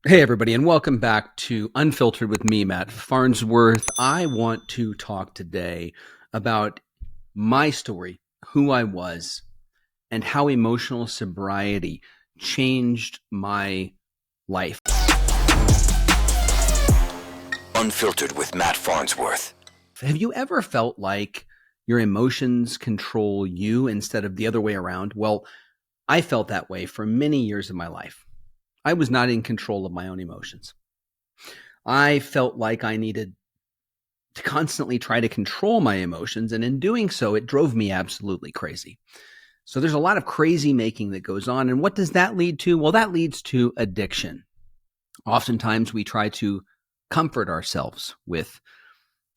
Hey, everybody, and welcome back to Unfiltered with me, Matt Farnsworth. I want to talk today about my story, who I was, and how emotional sobriety changed my life. Unfiltered with Matt Farnsworth. Have you ever felt like your emotions control you instead of the other way around? Well, I felt that way for many years of my life. I was not in control of my own emotions. I felt like I needed to constantly try to control my emotions. And in doing so, it drove me absolutely crazy. So there's a lot of crazy making that goes on. And what does that lead to? Well, that leads to addiction. Oftentimes we try to comfort ourselves with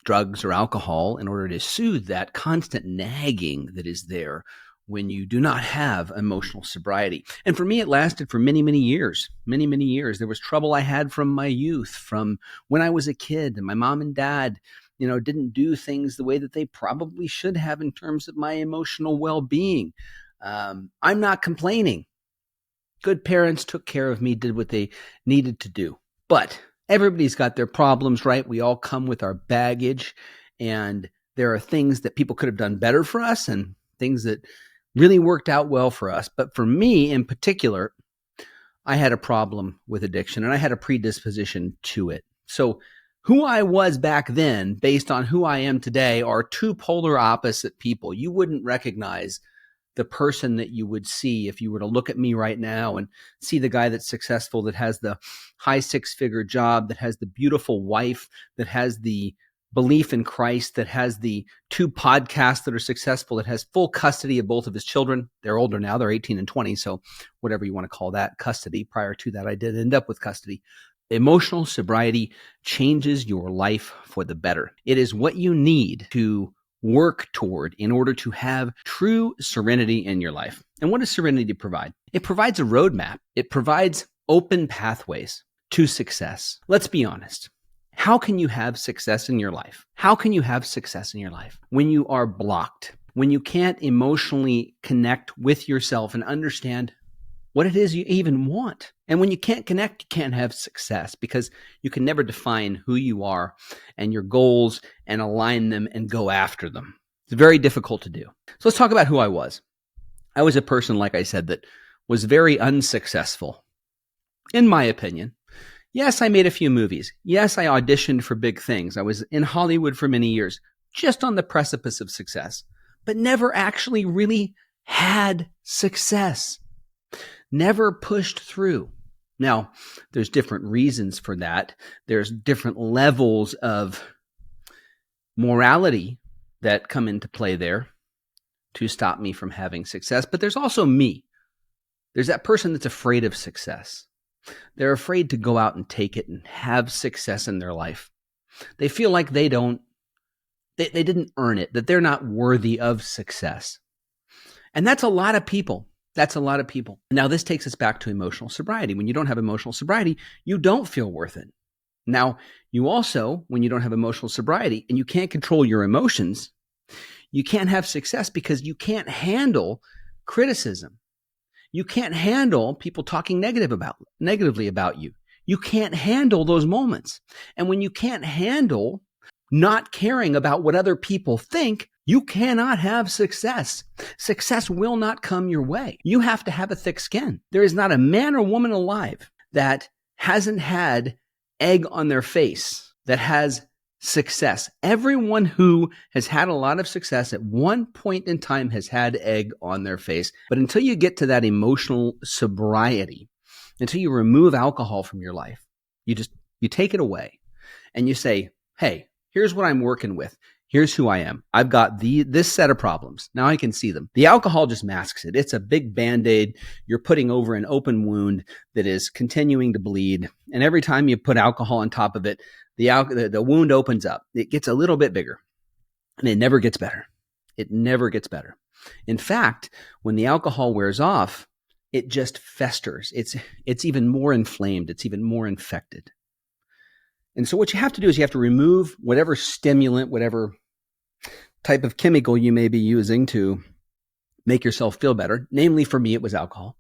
drugs or alcohol in order to soothe that constant nagging that is there when you do not have emotional sobriety. And for me, it lasted for many, many years. Many, many years. There was trouble I had from my youth, from when I was a kid, and my mom and dad, didn't do things the way that they probably should have in terms of my emotional well-being. I'm not complaining. Good parents took care of me, did what they needed to do. But everybody's got their problems, right? We all come with our baggage, and there are things that people could have done better for us and things that really worked out well for us. But for me in particular, I had a problem with addiction and I had a predisposition to it. So who I was back then, based on who I am today, are two polar opposite people. You wouldn't recognize the person that you would see if you were to look at me right now and see the guy that's successful, that has the high six-figure job, that has the beautiful wife, that has the belief in Christ, that has the two podcasts that are successful, that has full custody of both of his children. They're older now. They're 18 and 20. So whatever you want to call that, custody. Prior to that, I did end up with custody. Emotional sobriety changes your life for the better. It is what you need to work toward in order to have true serenity in your life. And what does serenity provide? It provides a roadmap. It provides open pathways to success. Let's be honest. How can you have success in your life? How can you have success in your life when you are blocked, when you can't emotionally connect with yourself and understand what it is you even want? And when you can't connect, you can't have success because you can never define who you are and your goals and align them and go after them. It's very difficult to do. So let's talk about who I was. I was a person, like I said, that was very unsuccessful, in my opinion. Yes, I made a few movies. Yes, I auditioned for big things. I was in Hollywood for many years, just on the precipice of success, but never actually really had success. Never pushed through. Now, there's different reasons for that. There's different levels of morality that come into play there to stop me from having success. But there's also me. There's that person that's afraid of success. They're afraid to go out and take it and have success in their life. They feel like they didn't earn it, that they're not worthy of success. And that's a lot of people. That's a lot of people. Now, this takes us back to emotional sobriety. When you don't have emotional sobriety, you don't feel worth it. Now, you also, when you don't have emotional sobriety and you can't control your emotions, you can't have success because you can't handle criticism. You can't handle people talking negatively about you. You can't handle those moments. And when you can't handle not caring about what other people think, you cannot have success. Success will not come your way. You have to have a thick skin. There is not a man or woman alive that hasn't had egg on their face that has success. Everyone who has had a lot of success at one point in time has had egg on their face. But until you get to that emotional sobriety, until you remove alcohol from your life, you take it away and you say, hey, here's what I'm working with. Here's who I am. I've got this set of problems. Now I can see them. The alcohol just masks it. It's a big Band-Aid you're putting over an open wound that is continuing to bleed. And every time you put alcohol on top of it, the wound opens up. It gets a little bit bigger and it never gets better. It never gets better. In fact, when the alcohol wears off, it just festers. It's even more inflamed. It's even more infected. And so what you have to do is you have to remove whatever stimulant, whatever type of chemical you may be using to make yourself feel better. Namely, for me, it was alcohol.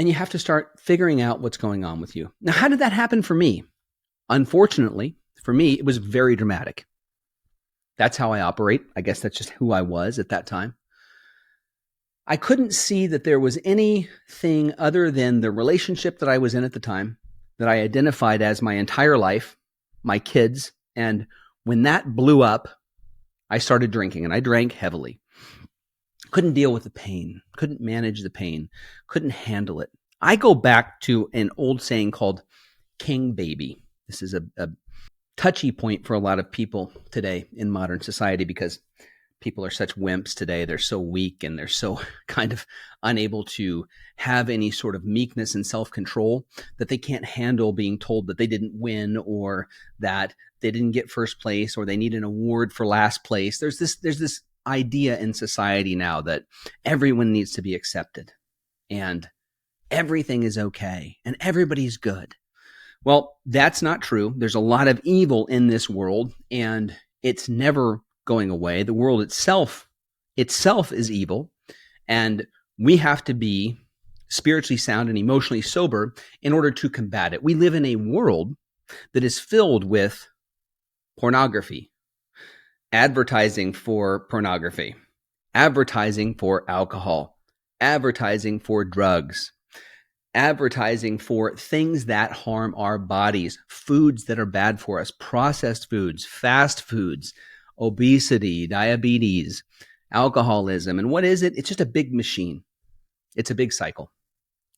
and you have to start figuring out what's going on with you. Now, how did that happen for me? Unfortunately, for me, it was very dramatic. That's how I operate. I guess that's just who I was at that time. I couldn't see that there was anything other than the relationship that I was in at the time that I identified as my entire life, my kids. And when that blew up, I started drinking, and I drank heavily. Couldn't deal with the pain, couldn't manage the pain, couldn't handle it. I go back to an old saying called king baby. This is a touchy point for a lot of people today in modern society because people are such wimps today. They're so weak and they're so kind of unable to have any sort of meekness and self-control that they can't handle being told that they didn't win or that they didn't get first place or they need an award for last place. There's this idea in society now that everyone needs to be accepted and everything is okay and everybody's good. Well, that's not true. There's a lot of evil in this world and it's never going away. The world itself is evil, and we have to be spiritually sound and emotionally sober in order to combat it. We live in a world that is filled with pornography, advertising for pornography, advertising for alcohol, advertising for drugs, advertising for things that harm our bodies, foods that are bad for us, processed foods, fast foods, obesity, diabetes, alcoholism. And what is it? It's just a big machine. It's a big cycle.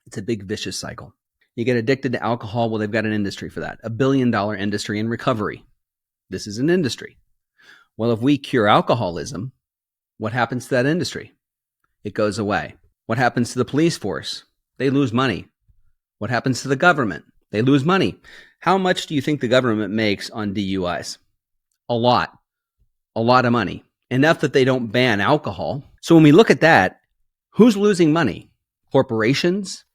It's a big vicious cycle. You get addicted to alcohol. Well, they've got an industry for that, $1 billion industry in recovery. This is an industry. Well, if we cure alcoholism, what happens to that industry? It goes away. What happens to the police force? They lose money. What happens to the government? They lose money. How much do you think the government makes on DUIs? A lot of money, enough that they don't ban alcohol. So when we look at that, who's losing money? Corporations,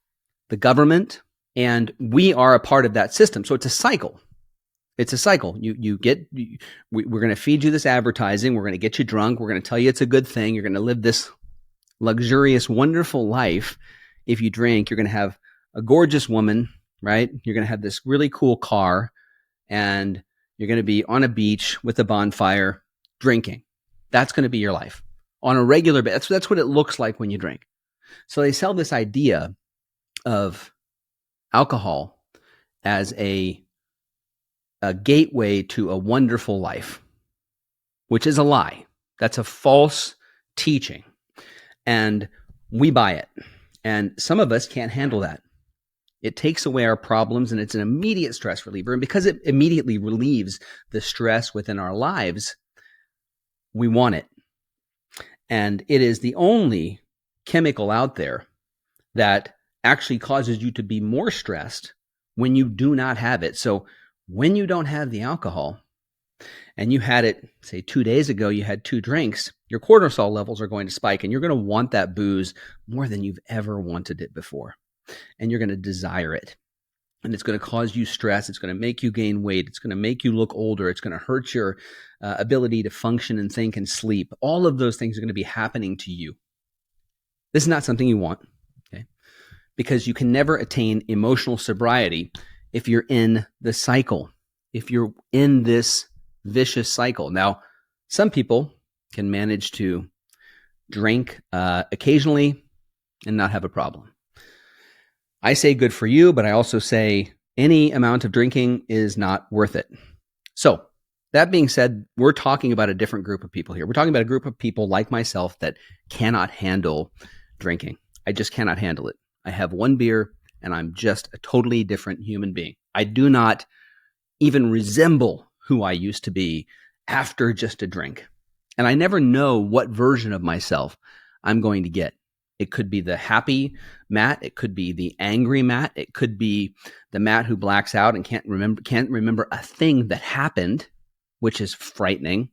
the government, and we are a part of that system. So it's a cycle. It's a cycle. We're going to feed you this advertising. We're going to get you drunk. We're going to tell you it's a good thing. You're going to live this luxurious, wonderful life. If you drink, you're going to have a gorgeous woman, right? You're going to have this really cool car, and you're going to be on a beach with a bonfire drinking. That's going to be your life on a regular basis. That's what it looks like when you drink. So they sell this idea of alcohol as a gateway to a wonderful life, which is a lie. That's a false teaching. And we buy it. And some of us can't handle that. It takes away our problems and it's an immediate stress reliever. And because it immediately relieves the stress within our lives, we want it. And it is the only chemical out there that actually causes you to be more stressed when you do not have it. So when you don't have the alcohol and you had it, say 2 days ago, you had 2 drinks, your cortisol levels are going to spike and you're going to want that booze more than you've ever wanted it before. And you're going to desire it. And it's going to cause you stress. It's going to make you gain weight. It's going to make you look older. It's going to hurt your ability to function and think and sleep. All of those things are going to be happening to you. This is not something you want, okay? Because you can never attain emotional sobriety if you're in the cycle, if you're in this vicious cycle. Now, some people can manage to drink occasionally and not have a problem. I say good for you, but I also say any amount of drinking is not worth it. So that being said, we're talking about a different group of people here. We're talking about a group of people like myself that cannot handle drinking. I just cannot handle it. I have 1 beer and I'm just a totally different human being. I do not even resemble who I used to be after just a drink. And I never know what version of myself I'm going to get. It could be the happy Matt. It could be the angry Matt. It could be the Matt who blacks out and can't remember a thing that happened, which is frightening.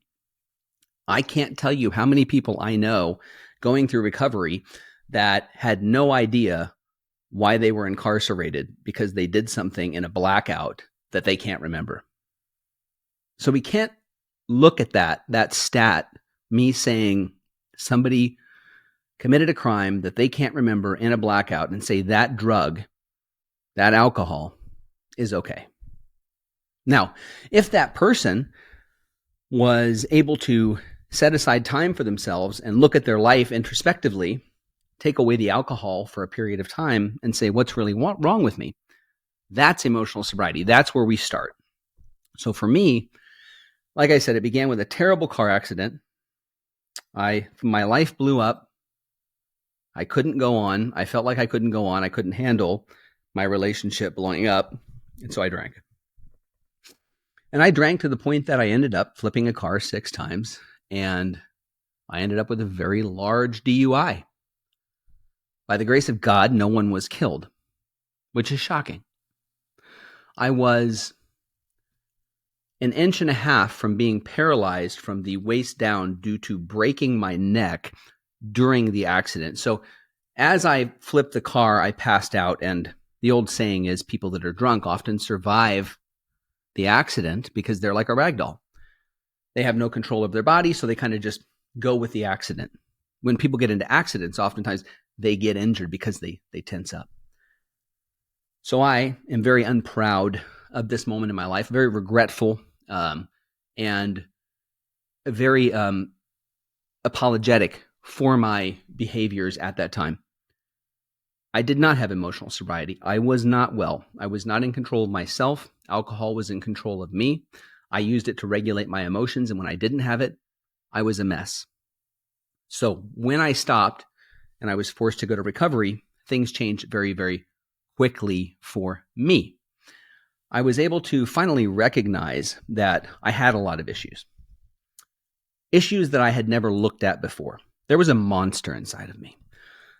I can't tell you how many people I know going through recovery that had no idea why they were incarcerated because they did something in a blackout that they can't remember. So we can't look at that stat, me saying somebody committed a crime that they can't remember in a blackout and say that drug, that alcohol is okay. Now, if that person was able to set aside time for themselves and look at their life introspectively, take away the alcohol for a period of time and say, what's really wrong with me? That's emotional sobriety. That's where we start. So for me, like I said, it began with a terrible car accident. My life blew up. I couldn't go on. I felt like I couldn't go on. I couldn't handle my relationship blowing up. And so I drank. And I drank to the point that I ended up flipping a car 6 times. And I ended up with a very large DUI. By the grace of God, no one was killed, which is shocking. I was an inch and a half from being paralyzed from the waist down due to breaking my neck during the accident. So as I flipped the car, I passed out. And the old saying is people that are drunk often survive the accident because they're like a rag doll. They have no control of their body, so they kind of just go with the accident. When people get into accidents, oftentimes they get injured because they tense up. So I am very unproud of this moment in my life, very regretful, and very apologetic for my behaviors at that time. I did not have emotional sobriety. I was not well. I was not in control of myself. Alcohol was in control of me. I used it to regulate my emotions, and when I didn't have it, I was a mess. So when I stopped and I was forced to go to recovery, things changed very, very quickly for me. I was able to finally recognize that I had a lot of issues that I had never looked at before. There was a monster inside of me,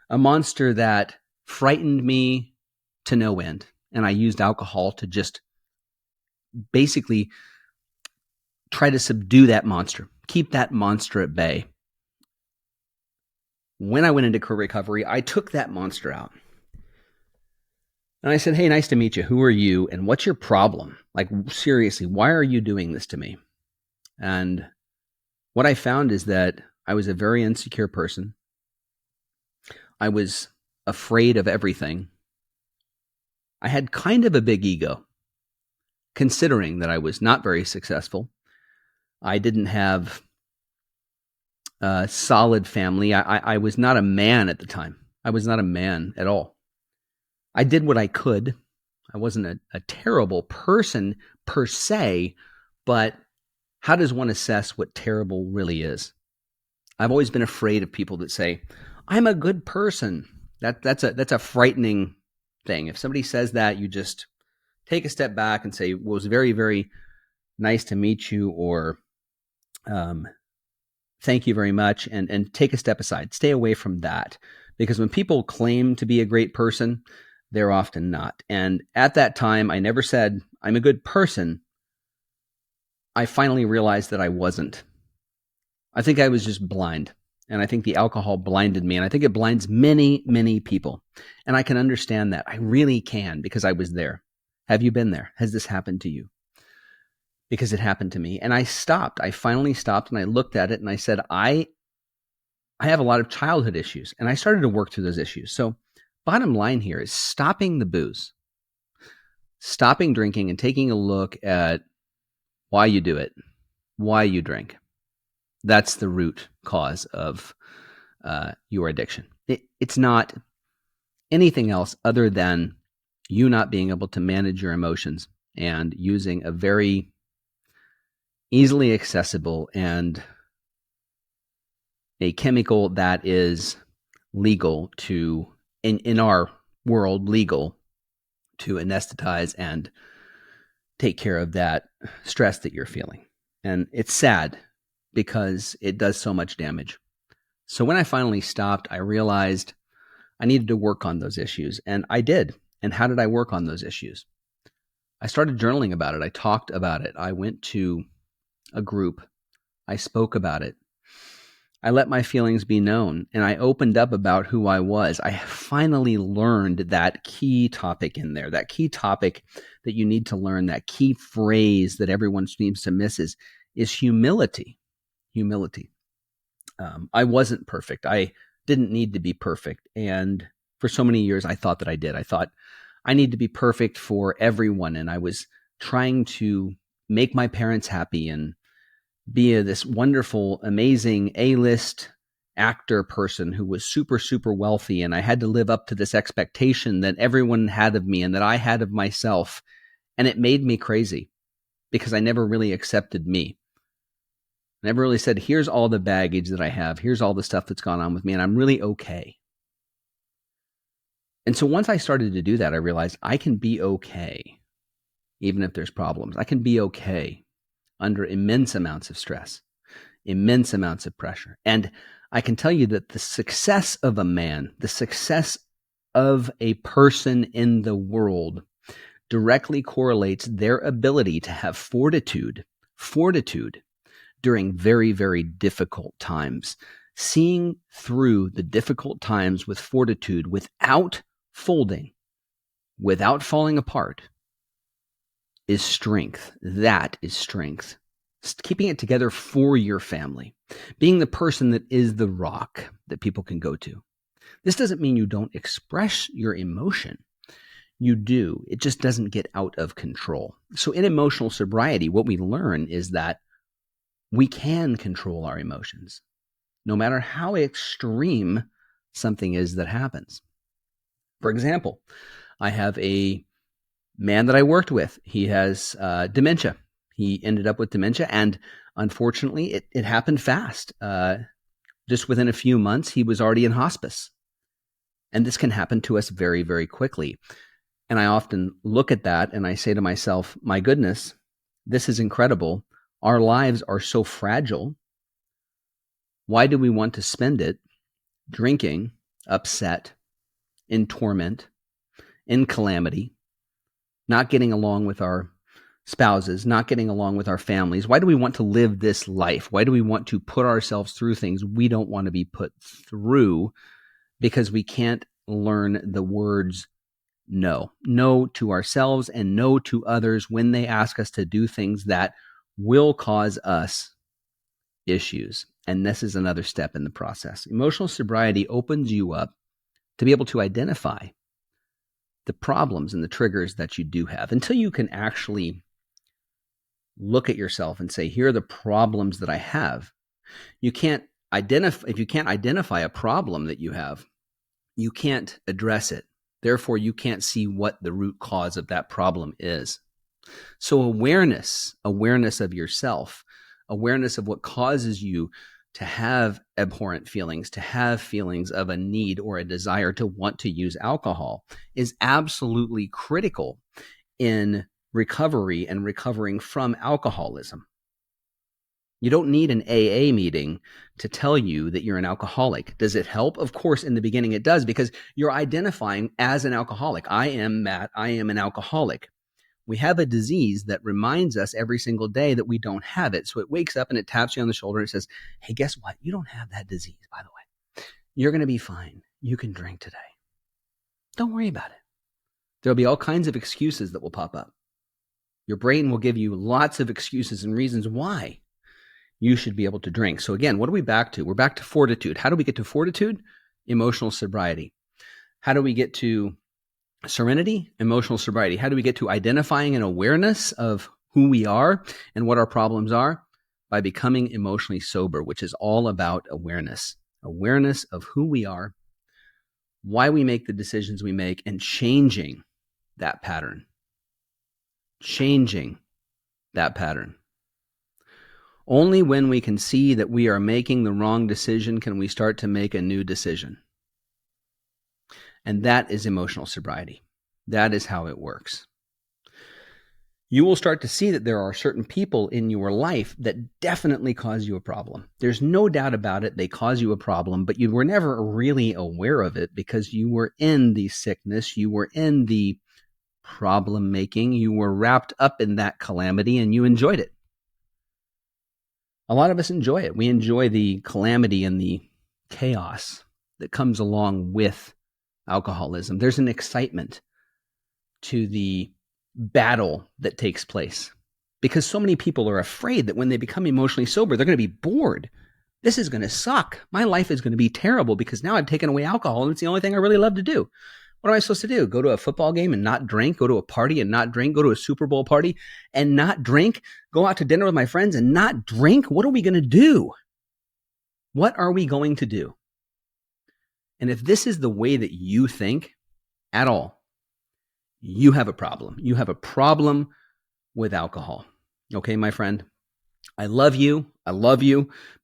a monster that frightened me to no end. And I used alcohol to just basically try to subdue that monster, keep that monster at bay. When I went into recovery, I took that monster out. And I said, hey, nice to meet you. Who are you? And what's your problem? Like, seriously, why are you doing this to me? And what I found is that I was a very insecure person. I was afraid of everything. I had kind of a big ego, considering that I was not very successful. I didn't have a solid family. I was not a man at the time. I was not a man at all. I did what I could. I wasn't a terrible person per se, but how does one assess what terrible really is? I've always been afraid of people that say, I'm a good person. That's a frightening thing. If somebody says that, you just take a step back and say, well, it was very, very nice to meet you, or thank you very much, and take a step aside. Stay away from that. Because when people claim to be a great person, they're often not. And at that time, I never said, I'm a good person. I finally realized that I wasn't. I think I was just blind. And I think the alcohol blinded me. And I think it blinds many, many people. And I can understand that. I really can, because I was there. Have you been there? Has this happened to you? Because it happened to me. And I stopped. I finally stopped, and I looked at it and I said, I have a lot of childhood issues. And I started to work through those issues. So bottom line here is stopping the booze, stopping drinking, and taking a look at why you do it, why you drink. That's the root cause of your addiction. It's not anything else other than you not being able to manage your emotions and using a very easily accessible and a chemical that is legal to, in our world, legal to anesthetize and take care of that stress that you're feeling. And it's sad because it does so much damage. So when I finally stopped, I realized I needed to work on those issues. And I did. And how did I work on those issues? I started journaling about it. I talked about it. I went to a group. I spoke about it. I let my feelings be known, and I opened up about who I was. I finally learned that key topic in there, that key topic that you need to learn, that key phrase that everyone seems to miss is humility. Humility. I wasn't perfect. I didn't need to be perfect. And for so many years, I thought that I did. I thought I need to be perfect for everyone. And I was trying to make my parents happy and be this wonderful, amazing A-list actor person who was super, super wealthy. And I had to live up to this expectation that everyone had of me and that I had of myself. And it made me crazy because I never really accepted me. I never really said, here's all the baggage that I have. Here's all the stuff that's gone on with me. And I'm really okay. And so once I started to do that, I realized I can be okay, even if there's problems. I can be okay under immense amounts of stress, immense amounts of pressure. And I can tell you that the success of a man, the success of a person in the world directly correlates their ability to have fortitude during very, very difficult times. Seeing through the difficult times with fortitude without folding, without falling apart, is strength. That is strength. Keeping it together for your family. Being the person that is the rock that people can go to. This doesn't mean you don't express your emotion. You do. It just doesn't get out of control. So in emotional sobriety, what we learn is that we can control our emotions, no matter how extreme something is that happens. For example, I have a man that I worked with. He has dementia. He ended up with dementia, and unfortunately, it happened fast. Just within a few months, he was already in hospice. And this can happen to us very, very quickly. And I often look at that and I say to myself, my goodness, this is incredible. Our lives are so fragile. Why do we want to spend it drinking, upset, in torment, in calamity, not getting along with our spouses, not getting along with our families? Why do we want to live this life? Why do we want to put ourselves through things we don't want to be put through because we can't learn the words no? No to ourselves and no to others when they ask us to do things that will cause us issues. And this is another step in the process. Emotional sobriety opens you up to be able to identify the problems and the triggers that you do have until you can actually look at yourself and say, here are the problems that I have. You can't identify, if you can't identify a problem that you have, you can't address it. Therefore, you can't see what the root cause of that problem is. So awareness of yourself, awareness of what causes you to have abhorrent feelings, to have feelings of a need or a desire to want to use alcohol is absolutely critical in recovery and recovering from alcoholism. You don't need an AA meeting to tell you that you're an alcoholic. Does it help? Of course, in the beginning it does, because you're identifying as an alcoholic. I am Matt. I am an alcoholic. We have a disease that reminds us every single day that we don't have it. So it wakes up and it taps you on the shoulder and it says, hey, guess what? You don't have that disease, by the way. You're going to be fine. You can drink today. Don't worry about it. There'll be all kinds of excuses that will pop up. Your brain will give you lots of excuses and reasons why you should be able to drink. So again, what are we back to? We're back to fortitude. How do we get to fortitude? Emotional sobriety. How do we get to serenity? Emotional sobriety. How do we get to identifying an awareness of who we are and what our problems are? By becoming emotionally sober, which is all about awareness. Awareness of who we are, why we make the decisions we make, and changing that pattern. Changing that pattern. Only when we can see that we are making the wrong decision can we start to make a new decision. And that is emotional sobriety. That is how it works. You will start to see that there are certain people in your life that definitely cause you a problem. There's no doubt about it. They cause you a problem, but you were never really aware of it because you were in the sickness. You were in the problem making. You were wrapped up in that calamity and you enjoyed it. A lot of us enjoy it. We enjoy the calamity and the chaos that comes along with alcoholism. There's an excitement to the battle that takes place because so many people are afraid that when they become emotionally sober, they're going to be bored. This is going to suck. My life is going to be terrible because now I've taken away alcohol and it's the only thing I really love to do. What am I supposed to do? Go to a football game and not drink? Go to a party and not drink? Go to a Super Bowl party and not drink? Go out to dinner with my friends and not drink? What are we going to do? What are we going to do? And if this is the way that you think at all, you have a problem. You have a problem with alcohol. Okay, my friend? I love you,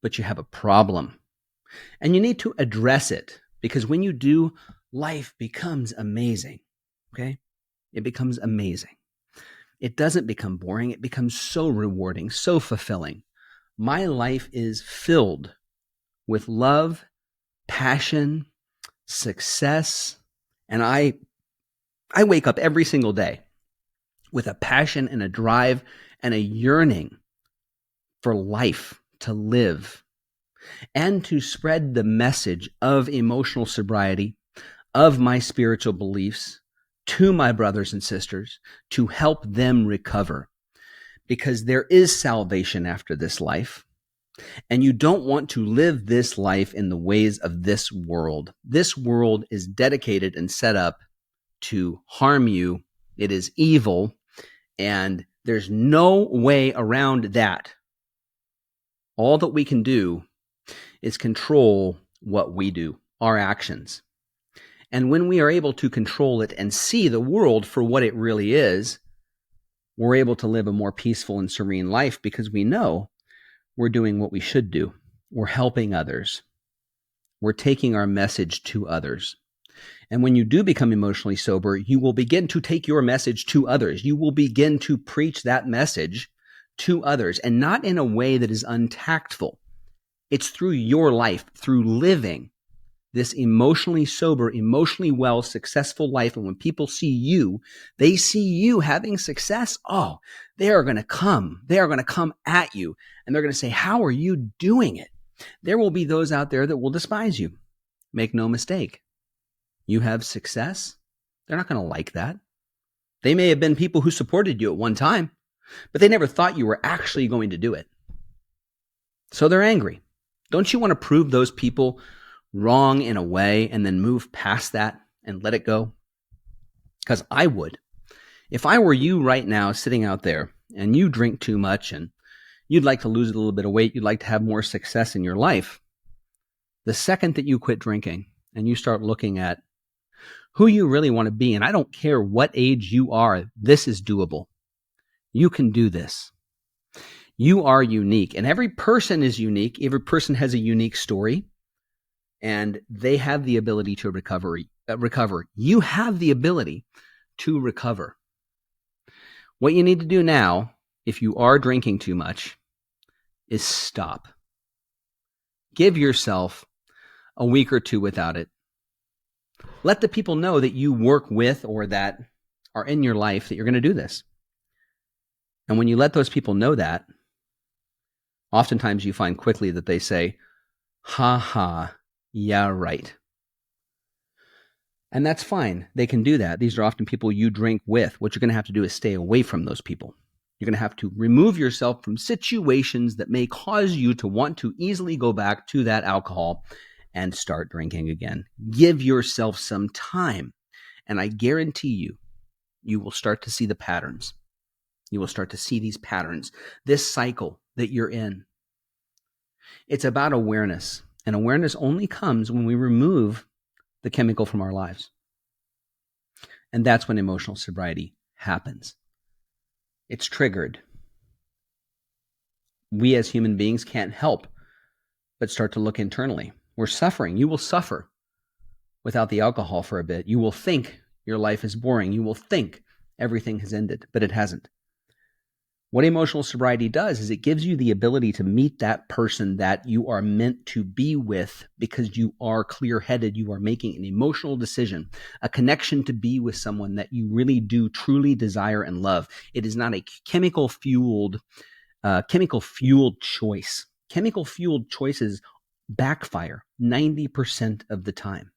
but you have a problem. And you need to address it, because when you do, life becomes amazing. Okay? It becomes amazing. It doesn't become boring. It becomes so rewarding, so fulfilling. My life is filled with love, passion, success, and I wake up every single day with a passion and a drive and a yearning for life, to live, and to spread the message of emotional sobriety, of my spiritual beliefs to my brothers and sisters, to help them recover. Because there is salvation after this life, and you don't want to live this life in the ways of this world. This world is dedicated and set up to harm you. It is evil, and there's no way around that. All that we can do is control what we do, our actions. And when we are able to control it and see the world for what it really is, we're able to live a more peaceful and serene life, because we know we're doing what we should do. We're helping others. We're taking our message to others. And when you do become emotionally sober, you will begin to take your message to others. You will begin to preach that message to others, and not in a way that is untactful. It's through your life, through living this emotionally sober, emotionally well, successful life. And when people see you, they see you having success. Oh, they are going to come. They are going to come at you, and they're going to say, how are you doing it? There will be those out there that will despise you. Make no mistake. You have success. They're not going to like that. They may have been people who supported you at one time, but they never thought you were actually going to do it. So they're angry. Don't you want to prove those people wrong in a way and then move past that and let it go? Because I would. If I were you right now sitting out there and you drink too much and you'd like to lose a little bit of weight, you'd like to have more success in your life, the second that you quit drinking and you start looking at who you really want to be, and I don't care what age you are, this is doable. You can do this. You are unique, and every person is unique. Every person has a unique story, and they have the ability to recover. You have the ability to recover. What you need to do now, if you are drinking too much, is stop. Give yourself a week or two without it. Let the people know that you work with or that are in your life that you're going to do this. And when you let those people know that, oftentimes you find quickly that they say, ha ha, yeah, right. And that's fine. They can do that. These are often people you drink with. What you're going to have to do is stay away from those people. You're going to have to remove yourself from situations that may cause you to want to easily go back to that alcohol and start drinking again. Give yourself some time, and I guarantee you, you will start to see the patterns. You will start to see these patterns, this cycle that you're in. It's about awareness, and awareness only comes when we remove the chemical from our lives. And that's when emotional sobriety happens. It's triggered. We as human beings can't help but start to look internally. We're suffering. You will suffer without the alcohol for a bit. You will think your life is boring. You will think everything has ended, but it hasn't. What emotional sobriety does is it gives you the ability to meet that person that you are meant to be with, because you are clear-headed. You are making an emotional decision, a connection to be with someone that you really do truly desire and love. It is not a chemical-fueled choice. Chemical-fueled choices backfire 90% of the time.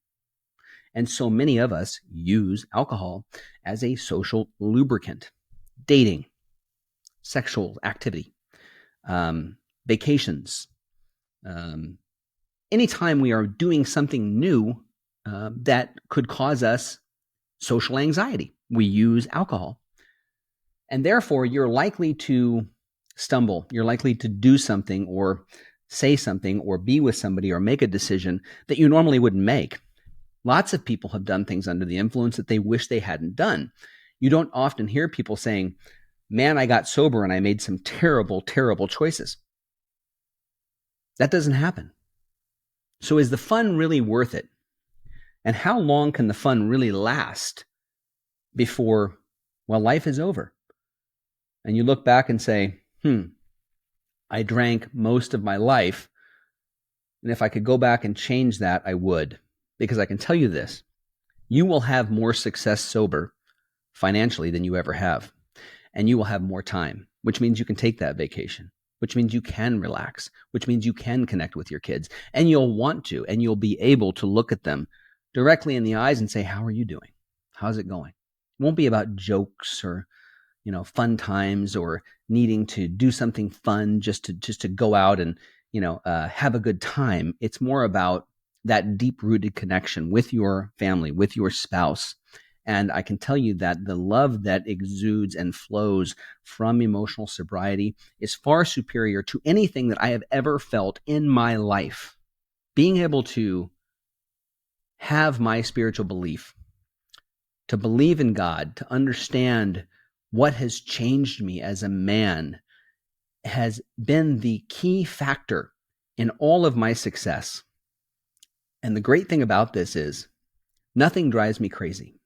And so many of us use alcohol as a social lubricant. Dating, sexual activity, vacations, Um, Anytime we are doing something new that could cause us social anxiety, we use alcohol. And therefore, you're likely to stumble. You're likely to do something or say something or be with somebody or make a decision that you normally wouldn't make. Lots of people have done things under the influence that they wish they hadn't done. You don't often hear people saying, man, I got sober and I made some terrible, terrible choices. That doesn't happen. So is the fun really worth it? And how long can the fun really last before, well, life is over? And you look back and say, I drank most of my life. And if I could go back and change that, I would. Because I can tell you this, you will have more success sober financially than you ever have. And you will have more time, which means you can take that vacation, which means you can relax, which means you can connect with your kids. And you'll want to, and you'll be able to look at them directly in the eyes and say, how are you doing? How's it going? It won't be about jokes or fun times or needing to do something fun just to go out and have a good time. It's more about that deep-rooted connection with your family, with your spouse. And I can tell you that the love that exudes and flows from emotional sobriety is far superior to anything that I have ever felt in my life. Being able to have my spiritual belief, to believe in God, to understand what has changed me as a man has been the key factor in all of my success. And the great thing about this is nothing drives me crazy.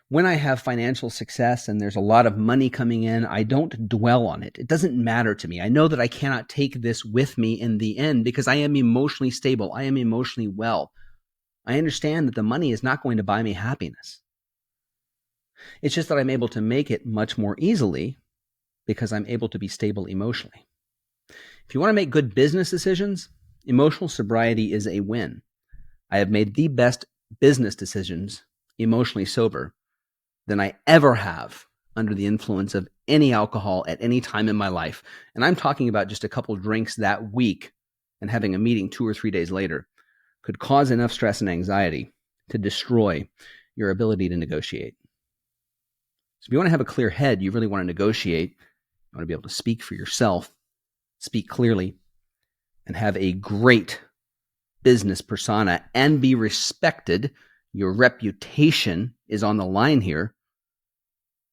When I have financial success and there's a lot of money coming in, I don't dwell on it. It doesn't matter to me. I know that I cannot take this with me in the end because I am emotionally stable. I am emotionally well. I understand that the money is not going to buy me happiness. It's just that I'm able to make it much more easily because I'm able to be stable emotionally. If you want to make good business decisions, emotional sobriety is a win. I have made the best business decisions emotionally sober than I ever have under the influence of any alcohol at any time in my life. And I'm talking about just a couple drinks that week and having a meeting 2 or 3 days later could cause enough stress and anxiety to destroy your ability to negotiate. So if you want to have a clear head, you really want to negotiate, you want to be able to speak for yourself, speak clearly, and have a great business persona and be respected. Your reputation is on the line here.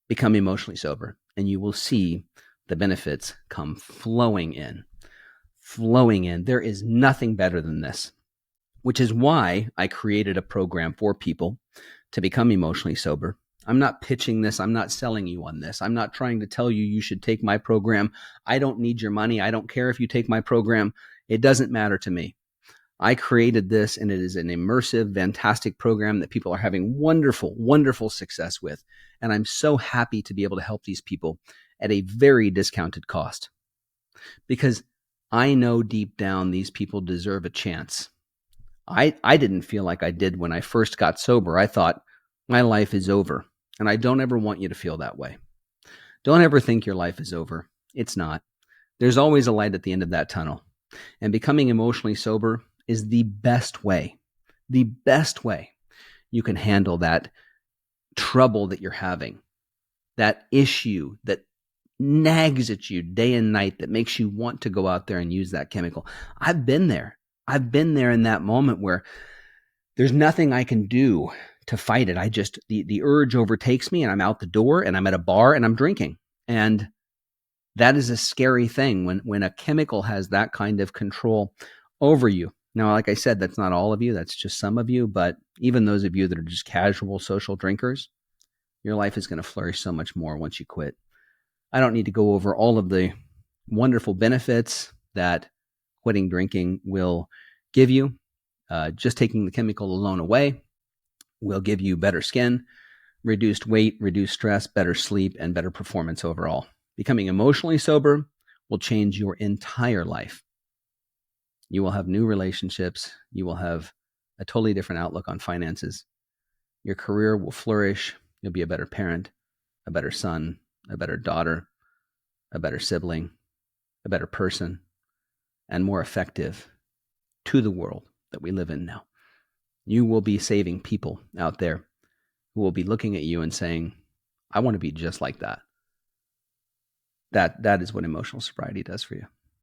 Become emotionally sober, and you will see the benefits come flowing in. Flowing in. There is nothing better than this, which is why I created a program for people to become emotionally sober. I'm not pitching this. I'm not selling you on this. I'm not trying to tell you you should take my program. I don't need your money. I don't care if you take my program. It doesn't matter to me. I created this, and it is an immersive, fantastic program that people are having wonderful, wonderful success with. And I'm so happy to be able to help these people at a very discounted cost because I know deep down these people deserve a chance. I didn't feel like I did when I first got sober. I thought my life is over. And I don't ever want you to feel that way. Don't ever think your life is over. It's not. There's always a light at the end of that tunnel. And becoming emotionally sober is the best way you can handle that trouble that you're having, that issue that nags at you day and night that makes you want to go out there and use that chemical. I've been there. I've been there in that moment where there's nothing I can do to fight it. The urge overtakes me and I'm out the door and I'm at a bar and I'm drinking. And that is a scary thing when a chemical has that kind of control over you. Now, like I said, that's not all of you. That's just some of you. But even those of you that are just casual social drinkers, your life is going to flourish so much more once you quit. I don't need to go over all of the wonderful benefits that quitting drinking will give you. Just taking the chemical alone away will give you better skin, reduced weight, reduced stress, better sleep, and better performance overall. Becoming emotionally sober will change your entire life. You will have new relationships. You will have a totally different outlook on finances. Your career will flourish. You'll be a better parent, a better son, a better daughter, a better sibling, a better person, and more effective to the world that we live in now. You will be saving people out there who will be looking at you and saying, I want to be just like that. That is what emotional sobriety does for you.